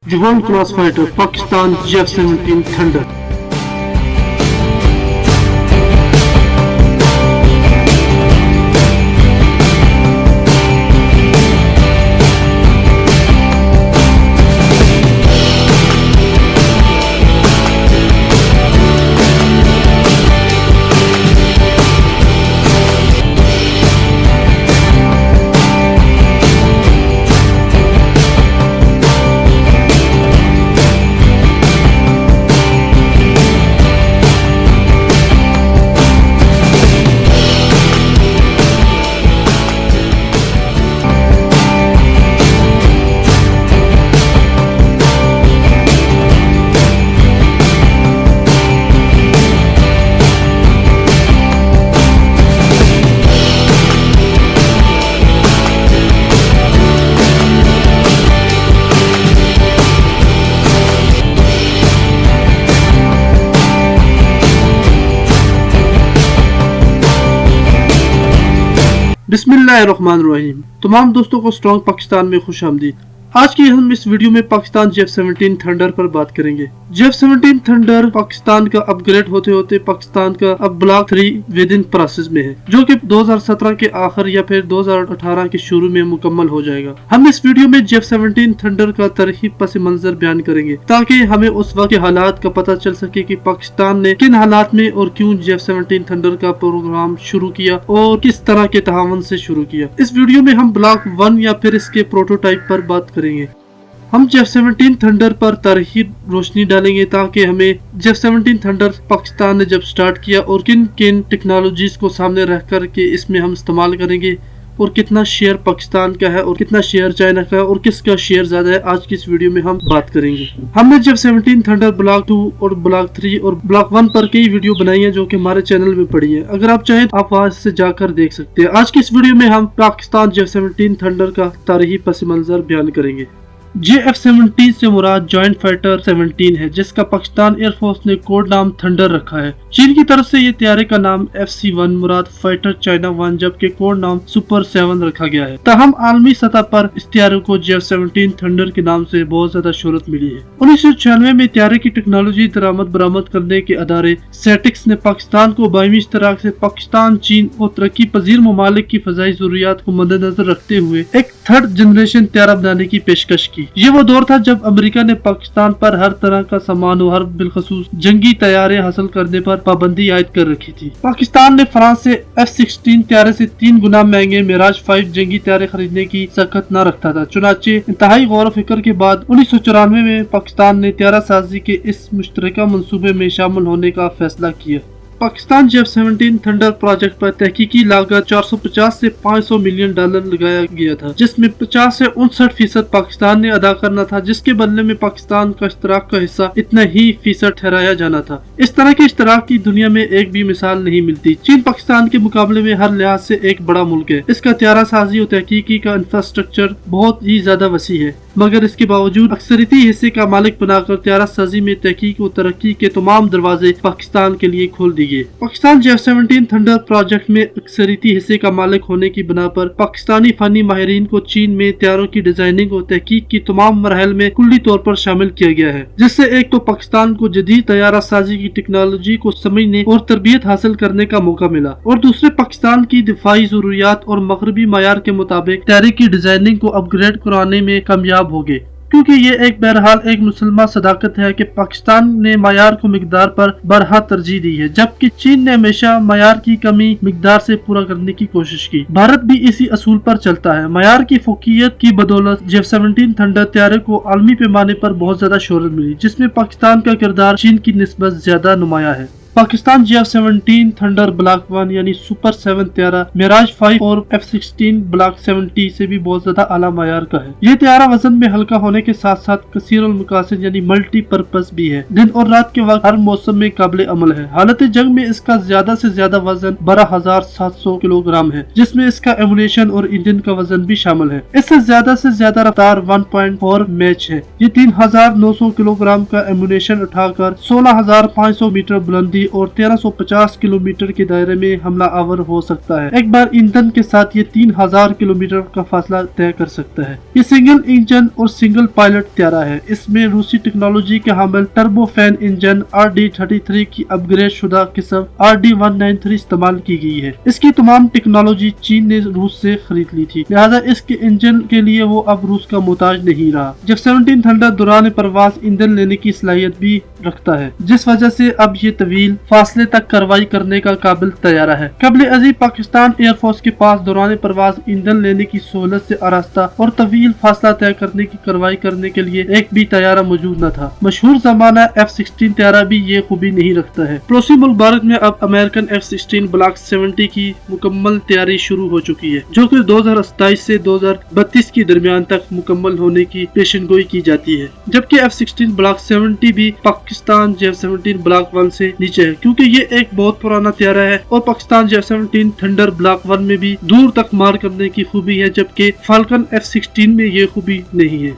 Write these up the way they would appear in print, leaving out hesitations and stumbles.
The World Class Fighter Pakistan J-17 Thunder. बिस्मिल्लाहिर्रहमानिर्रहीम। तमाम दोस्तों को स्ट्रॉन्ग पाकिस्तान में खुश आमदीद। आज की हम इस वीडियो में पाकिस्तान J-17 थंडर पर बात करेंगे। J-17 थंडर पाकिस्तान का अपग्रेड होते होते पाकिस्तान का अब ब्लॉक 3 विद इन प्रोसेस में है, जो कि 2017 के आखिर या फिर 2018 के शुरू में मुकम्मल हो जाएगा। हम इस वीडियो में J-17 थंडर का तारीखी पस मंजर बयान करेंगे ताकि हमें उस वक्त के हालात का पता चल सके कि पाकिस्तान ने किन हालात में और क्यों J-17 थंडर का प्रोग्राम शुरू किया और किस तरह के तहावन से शुरू किया। इस वीडियो में हम ब्लॉक 1 या फिर इसके प्रोटोटाइप पर बात करेंगे। हम J-17 थंडर पर तारीखी रोशनी डालेंगे ताकि हमें J-17 थंडर पाकिस्तान ने जब स्टार्ट किया और किन किन टेक्नोलॉजीज को सामने रख कर के इसमें हम इस्तेमाल करेंगे और कितना शेयर पाकिस्तान का है और कितना शेयर चाइना का है और किसका शेयर ज्यादा है, आज की इस वीडियो में हम बात करेंगे। हमने J-17 थंडर ब्लॉक 2 और ब्लॉक 3 और ब्लॉक 1 पर कई वीडियो बनाई है जो कि हमारे चैनल में पड़ी है। अगर आप चाहें तो आप वहां से जाकर देख सकते हैं। आज की इस वीडियो में हम पाकिस्तान J-17 थंडर का तारीखी पस मंजर बयान करेंगे। JF-17 से मुराद जॉइंट फाइटर 17 है, जिसका पाकिस्तान एयरफोर्स ने कोड नाम थंडर रखा है। चीन की तरफ से ये तैयारी का नाम FC-1 मुराद फाइटर चाइना 1 जबकि कोड नाम सुपर 7 रखा गया है। ताहम आलमी सतह पर इस तैयारी को J-17 थंडर के नाम से बहुत ज्यादा शोहरत मिली है। 1996 में तैयारी की टेक्नोलॉजी दरामद बरामद करने के अदारे सेटिक्स ने पाकिस्तान को बाइमी इश्तराक से पाकिस्तान, चीन और तरक्की पजीर ममालिक की फजाई जरूरियात को मद्देनजर रखते हुए एक थर्ड जनरेशन तैयारा बनाने की पेशकश की। ये वो दौर था जब अमेरिका ने पाकिस्तान पर हर तरह का सामान और हर बिलखसूस जंगी तैयारे हासिल करने पर पाबंदी आयद कर रखी थी। पाकिस्तान ने फ्रांस से F-16 तैयारे से 3 गुना महंगे मिराज 5 जंगी तैयारे खरीदने की सकत न रखता था। चुनाचे इंतहाई गौर फिक्र के बाद 1994 में पाकिस्तान ने तैयारा साजी के इस मुश्तरका मंसूबे में शामिल होने का फैसला किया। पाकिस्तान J-17 थंडर प्रोजेक्ट पर तहकीकी लागत 450 से 500 मिलियन डॉलर लगाया गया था, जिसमें 50 से 59% पाकिस्तान ने अदा करना था, जिसके बदले में पाकिस्तान का इश्तराक का हिस्सा इतना ही फीसद ठहराया जाना था। इस तरह के इश्तराक की दुनिया में एक भी मिसाल नहीं मिलती। चीन पाकिस्तान के मुकाबले में हर लिहाज से एक बड़ा मुल्क है। इसका तैयारा साजी और तहकीकी का इंफ्रास्ट्रक्चर बहुत ही ज्यादा वसी है, मगर इसके बावजूद अक्सरियती हिस्से का मालिक बनाकर तैयारा साजी में तहकीक और तरक्की के तमाम दरवाजे पाकिस्तान के लिए खोल दिए। पाकिस्तान J-17 थंडर प्रोजेक्ट में अक्सरियती हिस्से का मालिक होने की बिना पर पाकिस्तानी फनी माहिरीन को चीन में तैयारों की डिजाइनिंग और तहकीक की तमाम मरहल में कुल्ली तौर पर शामिल किया गया है, जिससे एक तो पाकिस्तान को जदीद तैयारा साजी की टेक्नोलॉजी को समझने और तरबियत हासिल करने का मौका मिला और दूसरे पाकिस्तान की दिफाई जरूरियात और मगरबी मयार के मुताबिक तैयारी की डिजाइनिंग को अपग्रेड कराने में कामयाब हो गए, क्योंकि ये एक बहरहाल एक मुसलमान सदाकत है कि पाकिस्तान ने मयार को मिकदार पर बरहा तरजीह दी है, जबकि चीन ने हमेशा मयार की कमी मिकदार से पूरा करने की कोशिश की। भारत भी इसी असूल पर चलता है। मयार की फोकियत की बदौलत J-17 थंडर तैयारे को आलमी पैमाने पर बहुत ज्यादा शोहरत मिली, जिसमें पाकिस्तान का किरदार चीन की निस्बत ज्यादा नुमाया है। पाकिस्तान J-17 थंडर ब्लॉक 1 यानी सुपर 7 तैयारा मिराज 5 और F-16 ब्लॉक 70 से भी बहुत ज्यादा आला मयार का है। ये तैयारा वजन में हल्का होने के साथ साथ कसीरुल मकासद यानी मल्टी पर्पस भी है। दिन और रात के वक्त हर मौसम में काबिल अमल है। हालत जंग में इसका ज्यादा से ज्यादा वजन 12,700 किलोग्राम है, जिसमें इसका एमुनेशन और इंजन का वजन भी शामिल है। इससे ज्यादा रफ्तार 1.4 मैच है। ये 3,900 किलोग्राम का एमुनेशन उठाकर 16,500 मीटर बुलंदी और 1350 किलोमीटर के दायरे में हमला आवर हो सकता है। एक बार ईंधन के साथ ये 3000 किलोमीटर का फासला तय कर सकता है। ये सिंगल इंजन और सिंगल पायलट त्यारा है। इसमें रूसी टेक्नोलॉजी के हामिल टर्बोफैन इंजन RD-33 की अपग्रेड शुदा किस्म RD-193 इस्तेमाल की गई है। इसकी तमाम टेक्नोलॉजी चीन ने रूस से खरीद ली थी, लिहाजा इसके इंजन के लिए वो अब रूस का मोहताज नहीं रहा। F-17 थंडर दौरान परवाज ईंधन लेने की सलाहियत भी रखता है, जिस वजह से अब ये तवील फासले तक कार्रवाई करने का काबिल तैयारा है। कबल अज़ीज़ पाकिस्तान एयरफोर्स के पास दौरान परवाज ईंधन लेने की सहूलत से आरास्ता और तवील फासला तय करने की कार्रवाई करने के लिए एक भी तैयारा मौजूद न था। मशहूर जमाना F-16 तैयारा भी ये खूबी नहीं रखता है। पड़ोसी मुल्क भारत में अब अमेरिकन F-16 ब्लॉक 70 की मुकम्मल तैयारी शुरू हो चुकी है, जो कि 2027 से 2032 के दरमियान तक मुकम्मल होने की पेशनगोई की जाती है। जबकि F-16 ब्लॉक 70 भी पाकिस्तान F-17 ब्लॉक 1 से नीचे है, क्योंकि ये एक बहुत पुराना तैयारा है और पाकिस्तान F-17 थंडर ब्लॉक 1 में भी दूर तक मार करने की खूबी है, जबकि फाल्कन F-16 में ये खूबी नहीं है।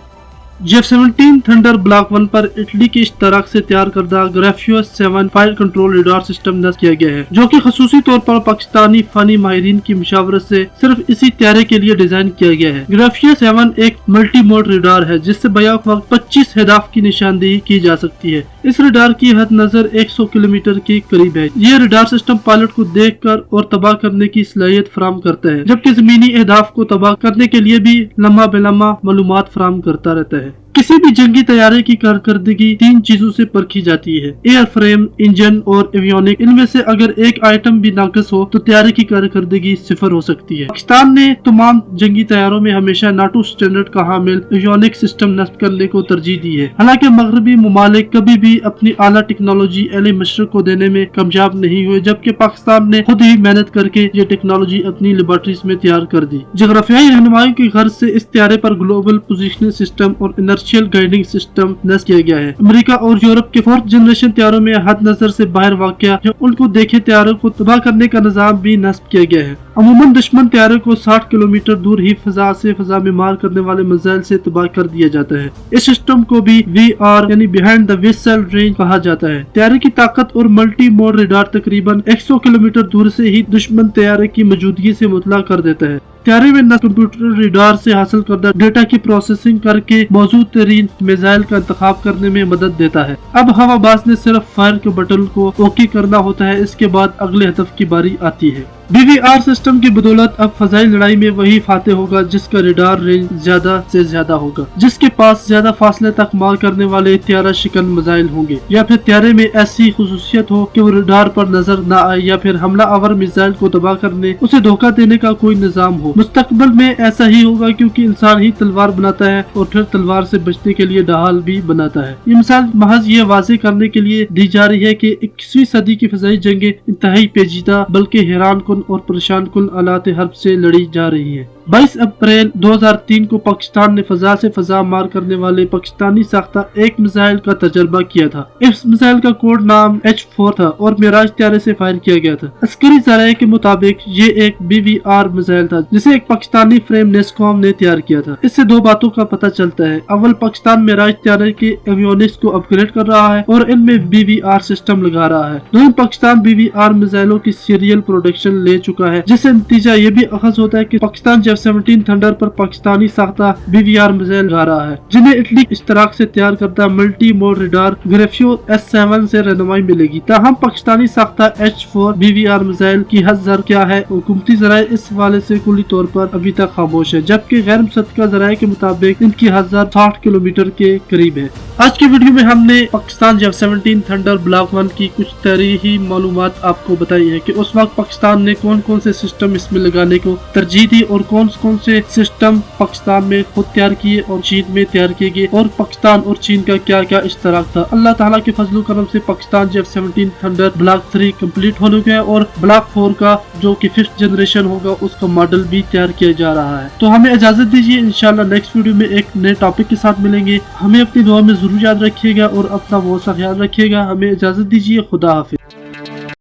F-17 थंडर ब्लॉक 1 पर इटली के इश्तराक से तैयार करदा ग्राफियो 7 फायर कंट्रोल रेडार सिस्टम नस्ब किया गया है, जो कि खसूसी तौर पर पाकिस्तानी फनी माहिरीन की मुशावरत से सिर्फ इसी तैयारे के लिए डिजाइन किया गया है। ग्राफियो 7 एक मल्टी मोड रेडार है, जिससे बैक वक्त 25 हदाफ की निशानदेही की जा सकती है। इस रेडार की हद नजर 100 किलोमीटर के करीब है। यह रेडार सिस्टम पायलट को देख कर और तबाह करने की सलाहियत फराम करता है, जबकि जमीनी अहदाफ को तबाह करने के लिए भी लम्हा बेलम्हा मालूमात फराम करता रहता है। किसी भी जंगी तैयारे की कारकर्दगी 3 चीजों से परखी जाती है: एयर फ्रेम, इंजन और एवियोनिक। इनमें से अगर एक आइटम भी नाकिस हो तो तैयारे की कारकर्दगी 0 हो सकती है। पाकिस्तान ने तमाम जंगी तैयारों में हमेशा नाटो स्टैंडर्ड का हामिल एवियोनिक सिस्टम नस्ब करने को तरजीह दी है। हालांकि मगरबी ममालिक कभी भी अपनी आला टेक्नोलॉजी अहले मशरक को देने में कामयाब नहीं हुए, जबकि पाकिस्तान ने खुद ही मेहनत करके ये टेक्नोलॉजी अपनी लेबोरेटरीज में तैयार कर दी। जोग्राफियाई रहनुमाई की गर्ज से इस तैयारे पर ग्लोबल पोजिशनिंग सिस्टम और इनर्शियल गाइडिंग सिस्टम नस्ब किया गया है। अमेरिका और यूरोप के 4th जनरेशन तैयारों में हद नजर से बाहर वाक़या जो उनको देखे तैयारों को तबाह करने का निजाम भी नस्ब किया गया है। अमूमन दुश्मन तैयारे को 60 किलोमीटर दूर ही फिजा से फिजा में मार करने वाले मिसाइल से तबाह कर दिया जाता है। इस सिस्टम को भी VR यानी बिहाइंड द व्हीसल रेंज कहा जाता है। तैयारे की ताकत और मल्टी मोड रेडार तकरीबन 100 किलोमीटर दूर से ही दुश्मन तैयारे की मौजूदगी से मुतला कर देता है। तैयारे में कंप्यूटर रेडार से हासिल करदा डेटा की प्रोसेसिंग करके मौजूद तरीन मिसाइल का इंतखाब करने में मदद देता है। अब हवाबाज ने सिर्फ फायर के बटन को ओके करना होता है, इसके बाद अगले हदफ की बारी आती है। BVR सिस्टम की बदौलत अब फजाई लड़ाई में वही फाते होगा जिसका रेडार रेंज ज्यादा से ज्यादा होगा, जिसके पास ज्यादा फासले तक मार करने वाले तैयारा शिकन मिसाइल होंगे, या फिर तैयारे में ऐसी खुसूसियत हो कि वो रेडार पर नजर न आए, या फिर हमला आवर मिसाइल को तबाह करने उसे धोखा देने का कोई निजाम हो। मुस्तकबिल में ऐसा ही होगा, क्योंकि इंसान ही तलवार बनाता है और फिर तलवार से बचने के लिए ढाल भी बनाता है। ये मिसाल महज ये वाज़ेह करने के लिए दी जा रही है कि 21वीं सदी की फजाई जंगें इंतहाई पेचीदा बल्कि हैरान कुन और परेशान कुल आलात हर्ब से लड़ी जा रही है। 22 अप्रैल 2003 को पाकिस्तान ने फजा से फजा मार करने वाले पाकिस्तानी साख्ता एक मिसाइल का तजर्बा किया था। इस मिसाइल का कोड नाम H4 था और मिराज तैयारे से फायर किया गया था। अस्करी ज़राए के मुताबिक ये एक BVR मिसाइल था, जिसे एक पाकिस्तानी फ्रेम नेस्कॉम ने तैयार किया था। इससे दो बातों का पता चलता है। अव्वल, पाकिस्तान मिराज तैयारे के एवियोनिक्स को अपग्रेड कर रहा है और इनमें BVR सिस्टम लगा रहा है। दोनों पाकिस्तान BVR मिसाइलों की सीरियल प्रोडक्शन ले चुका है, जिससे नतीजा ये भी अखज़ होता है कि पाकिस्तान F-17 थंडर पर पाकिस्तानी साख्ता BVR मिसाइल लगा रहा है, जिन्हें इटली इश्तराक से तैयार करता मल्टी मोड रेडार ग्राफियो S7 से रहनुमाई मिलेगी। ताहम पाकिस्तानी साख्ता H4 BVR मिसाइल की हद क्या है, हुकूमती ज़राए इस हवाले से कुली तौर पर अभी तक खामोश है, जबकि गैर मुसद्दक़ा ज़राए के मुताबिक इनकी हद 60 किलोमीटर के करीब है। आज की वीडियो में हमने पाकिस्तान F-17 थंडर ब्लॉक 1 की कुछ तारीखी मालूमात आपको बताई है कि उस वक्त पाकिस्तान ने कौन कौन से सिस्टम इसमें लगाने को तरजीह दी और कौन से सिस्टम पाकिस्तान में खुद तैयार किए और चीन में तैयार किए गए, और पाकिस्तान और चीन का क्या क्या इश्तराक था। अल्लाह ताला के फजल करम से Pakistan F-17 thunder block 3 complete होने गया और ब्लॉक 4 का जो कि 5th जनरेशन होगा उसका मॉडल भी तैयार किया जा रहा है। तो हमें इजाजत दीजिए, इंशाल्लाह नेक्स्ट वीडियो में एक नए टॉपिक के साथ मिलेंगे। हमें अपनी दुआ में जरूर याद रखिएगा और अपना बहुत सा ख्याल रखिएगा। हमें इजाजत दीजिए, खुदा हाफिज।